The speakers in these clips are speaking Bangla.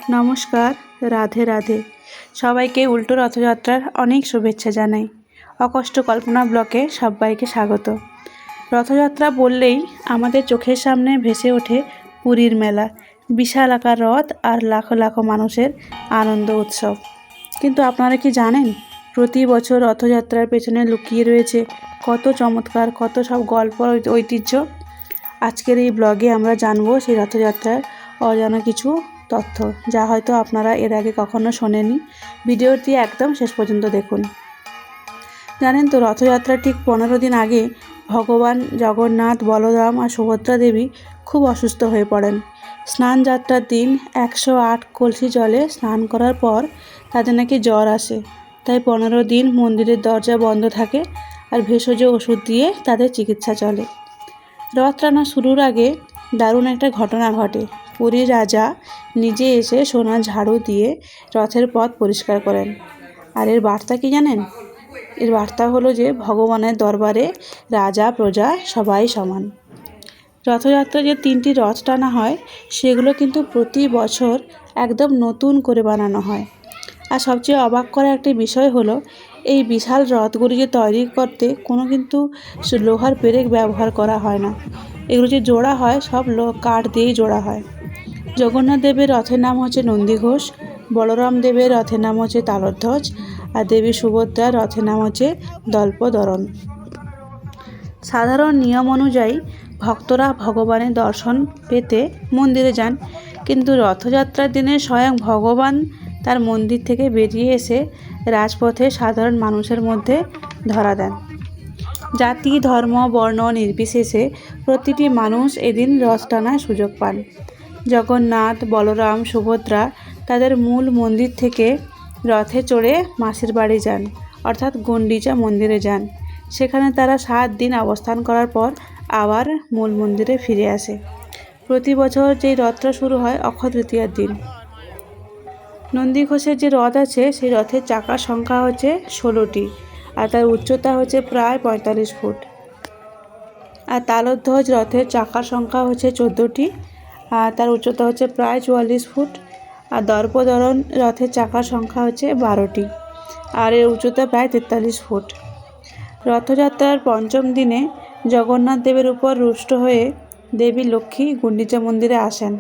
নমস্কার, রাধে রাধে। সবাইকে উল্টো রথযাত্রার অনেক শুভেচ্ছা জানাই। অকষ্ট কল্পনা ব্লকে সবাইকে স্বাগত। রথযাত্রা বললেই আমাদের চোখের সামনে ভেসে ওঠে পুরীর মেলা, বিশাল আকার রথ আর লাখো লাখো মানুষের আনন্দ উৎসব। কিন্তু আপনারা কি জানেন, প্রতি বছর রথযাত্রার পেছনে লুকিয়ে রয়েছে কত চমৎকার, কত সব গল্প ঐতিহ্য। আজকের এই ব্লগে আমরা জানবো সেই রথযাত্রার অজানা কিছু তথ্য, যা হয়তো আপনারা এর আগে কখনো শোনেননি। ভিডিওটি একদম শেষ পর্যন্ত দেখুন। জানেন তো, রথযাত্রার ঠিক 15 দিন আগে ভগবান জগন্নাথ, বলরাম আর সুভদ্রা দেবী খুব অসুস্থ হয়ে পড়েন। স্নান যাত্রার দিন 108 কলসি জলে স্নান করার পর তাদের নাকি জ্বর আসে। তাই 15 দিন মন্দিরের দরজা বন্ধ থাকে আর ভেষজ ওষুধ দিয়ে তাদের চিকিৎসা চলে। রথ টানা শুরুর আগে দারুণ একটা ঘটনা ঘটে। পুরীর রাজা নিজে এসে সোনার ঝাড়ু দিয়ে রথের পথ পরিষ্কার করেন। আর এর বার্তা কি জানেন? এর বার্তা হলো যে ভগবানের দরবারে রাজা প্রজা সবাই সমান। রথযাত্রায় যে 3টি রথ টানা হয় সেগুলো কিন্তু প্রতি বছর একদম নতুন করে বানানো হয়। আর সবচেয়ে অবাক করা একটি বিষয় হলো, এই বিশাল রথগুলিকে তৈরি করতে কোনো কিন্তু লোহার পেরেক ব্যবহার করা হয় না। এগুলো যে জোড়া হয় সব কাঠ দিয়েই জোড়া হয়। জগন্নাথ দেবের রথের নাম হচ্ছে নন্দীঘোষ, বলরাম দেবের রথের নাম হচ্ছে তালধ্বজ, আর দেবী সুভদ্রার রথের নাম হচ্ছে দর্পদলন। সাধারণ নিয়ম অনুযায়ী ভক্তরা ভগবানের দর্শন পেতে মন্দিরে যান, কিন্তু রথযাত্রার দিনে স্বয়ং ভগবান তার মন্দির থেকে বেরিয়ে এসে রাজপথে সাধারণ মানুষের মধ্যে ধরা দেন। জাতি, ধর্ম, বর্ণ নির্বিশেষে প্রতিটি মানুষ এদিন রথ টানার সুযোগ পান। জগন্নাথ, বলরাম, সুভদ্রা তাদের মূল মন্দির থেকে রথে চড়ে মাসির বাড়ি যান, অর্থাৎ গুন্ডিচা মন্দিরে যান। সেখানে তারা 7 দিন অবস্থান করার পর আবার মূল মন্দিরে ফিরে আসে। প্রতি বছর যেই রথটা শুরু হয় অক্ষয় তৃতীয়ার দিন। নন্দীঘোষের যে রথ আছে সেই রথের চাকার সংখ্যা হচ্ছে 16টি, আর তার উচ্চতা হচ্ছে প্রায় 45 ফুট। আর তালধ্বজ রথের চাকার সংখ্যা হচ্ছে 14টি, আর তার উচ্চতা হচ্ছে প্রায় 44 ফুট। আর দর্পদলন রথের চাকার সংখ্যা হচ্ছে 12টি, আর এর উচ্চতা প্রায় 43 ফুট। রথযাত্রার 5ম দিনে জগন্নাথ দেবের উপর রুষ্ট হয়ে দেবী লক্ষ্মী গুন্ডিচা মন্দিরে আসেন।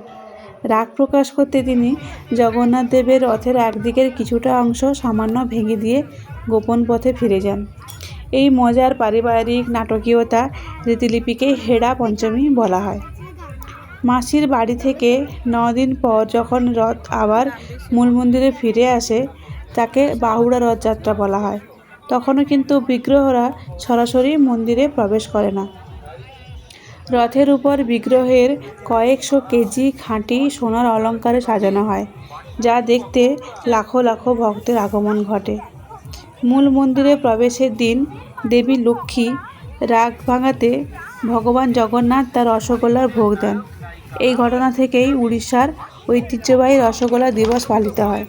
রাগ প্রকাশ করতে তিনি জগন্নাথ দেবের রথের একদিকের কিছুটা অংশ সামান্য ভেঙে দিয়ে গোপন পথে ফিরে যান। এই মজার পারিবারিক নাটকীয়তা রীতিলিপিকে হেরা পঞ্চমী বলা হয়। মাসির বাড়ি থেকে 9 দিন পর যখন রথ আবার মূল মন্দিরে ফিরে আসে তাকে বাহুড়া রথযাত্রা বলা হয়। তখনও কিন্তু বিগ্রহরা সরাসরি মন্দিরে প্রবেশ করে না। রথের উপর বিগ্রহের কয়েকশো কেজি খাঁটি সোনার অলঙ্কারে সাজানো হয়, যা দেখতে লাখো লাখো ভক্তের আগমন ঘটে। মূল মন্দিরে প্রবেশের দিন দেবী লক্ষ্মী রাগ ভাঙাতে ভগবান জগন্নাথ তার রসগোল্লার ভোগ দেন। এই ঘটনা থেকেই উড়িষ্যার ঐতিহ্যবাহী রসগোল্লা দিবস পালিত হয়।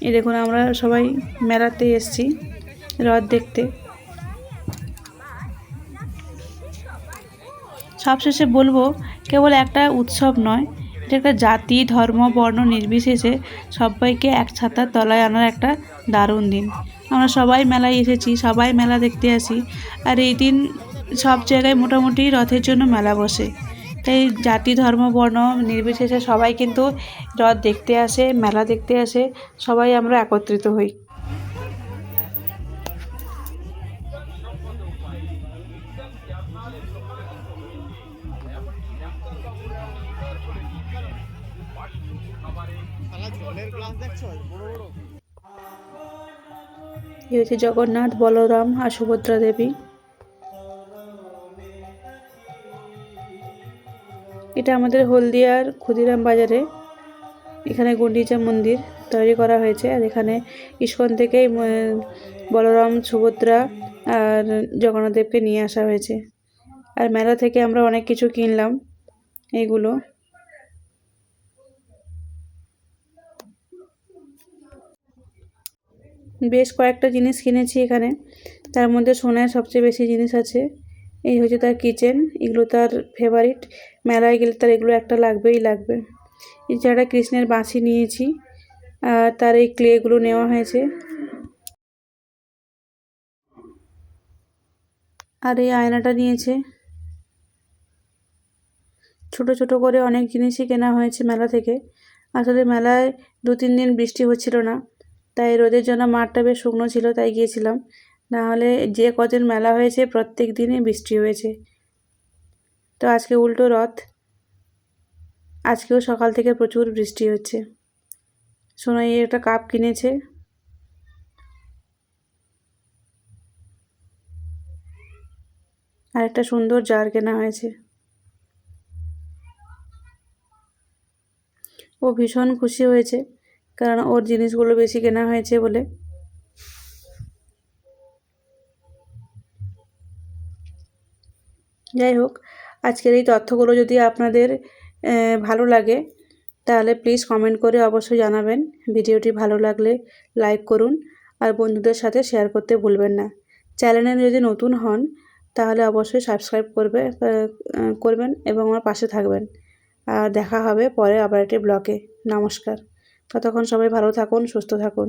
এই দেখুন, আমরা সবাই মেলাতে এসেছি রথ দেখতে। সবশেষে বলবো, কেবল একটা উৎসব নয়, এটা একটা জাতি, ধর্ম, বর্ণ নির্বিশেষে সবাইকে এক ছাতার তলায় আনার একটা দারুণ দিন। আমরা সবাই মেলায় এসেছি, সবাই মেলা দেখতে আসি, আর এই দিন সব জায়গায় মোটামুটি রথের জন্য মেলা বসে। তাই জাতি, ধর্ম, বর্ণ নির্বিশেষে সবাই কিন্তু রথ দেখতে আসে, মেলা দেখতে আসে, সবাই আমরা একত্রিত হই। এই হচ্ছে জগন্নাথ, বলরাম আর সুভদ্রা দেবী। এটা আমাদের হলদিয়ার ক্ষুদিরাম বাজারে, এখানে গুন্ডিচা মন্দির তৈরি করা হয়েছে। আর এখানে ইস্কন থেকেই বলরাম, সুভদ্রা আর জগন্নাথ দেবকে নিয়ে আসা হয়েছে। আর মেলা থেকে আমরা অনেক কিছু কিনলাম। এইগুলো বেশ কয়েকটা জিনিস কিনেছি এখানে, তার মধ্যে সোনার সবচেয়ে বেশি জিনিস আছে। এই হচ্ছে তার কিচেন, এগুলো তার ফেভারিট, মেলায় গেলে তার এগুলো একটা লাগবেই লাগবে। এছাড়া কৃষ্ণের বাঁশি নিয়েছি, আর তার এই ক্লেগুলো নেওয়া হয়েছে, আর এই আয়নাটা নিয়েছে। ছোট ছোট করে অনেক জিনিসই কেনা হয়েছে মেলা থেকে। আসলে মেলায় 2-3 দিন বৃষ্টি হচ্ছিল না, তাই রোদের জন্য মাঠটা বেশ শুকনো ছিল, তাই গিয়েছিলাম। না হলে যে কদিন মেলা হয়েছে প্রত্যেক দিনই বৃষ্টি হয়েছে। তো আজকে উল্টো রথ, আজকেও সকাল থেকে প্রচুর বৃষ্টি হচ্ছে। সোনাই একটা কাপ কিনেছে, আর একটা সুন্দর জার কেনা হয়েছে। ও ভীষণ খুশি হয়েছে, কারণ ওর জিনিসগুলো বেশি কেনা হয়েছে বলে। যাই হোক, আজকের এই তথ্যগুলো যদি আপনাদের ভালো লাগে তাহলে প্লিজ কমেন্ট করে অবশ্যই জানাবেন। ভিডিওটি ভালো লাগলে লাইক করুন, আর বন্ধুদের সাথে শেয়ার করতে ভুলবেন না। চ্যানেলে যদি নতুন হন তাহলে অবশ্যই সাবস্ক্রাইব করবেন এবং আমার পাশে থাকবেন। আর দেখা হবে পরে আবার একটি ব্লগে। নমস্কার। ততক্ষণ সবাই ভালো থাকুন, সুস্থ থাকুন।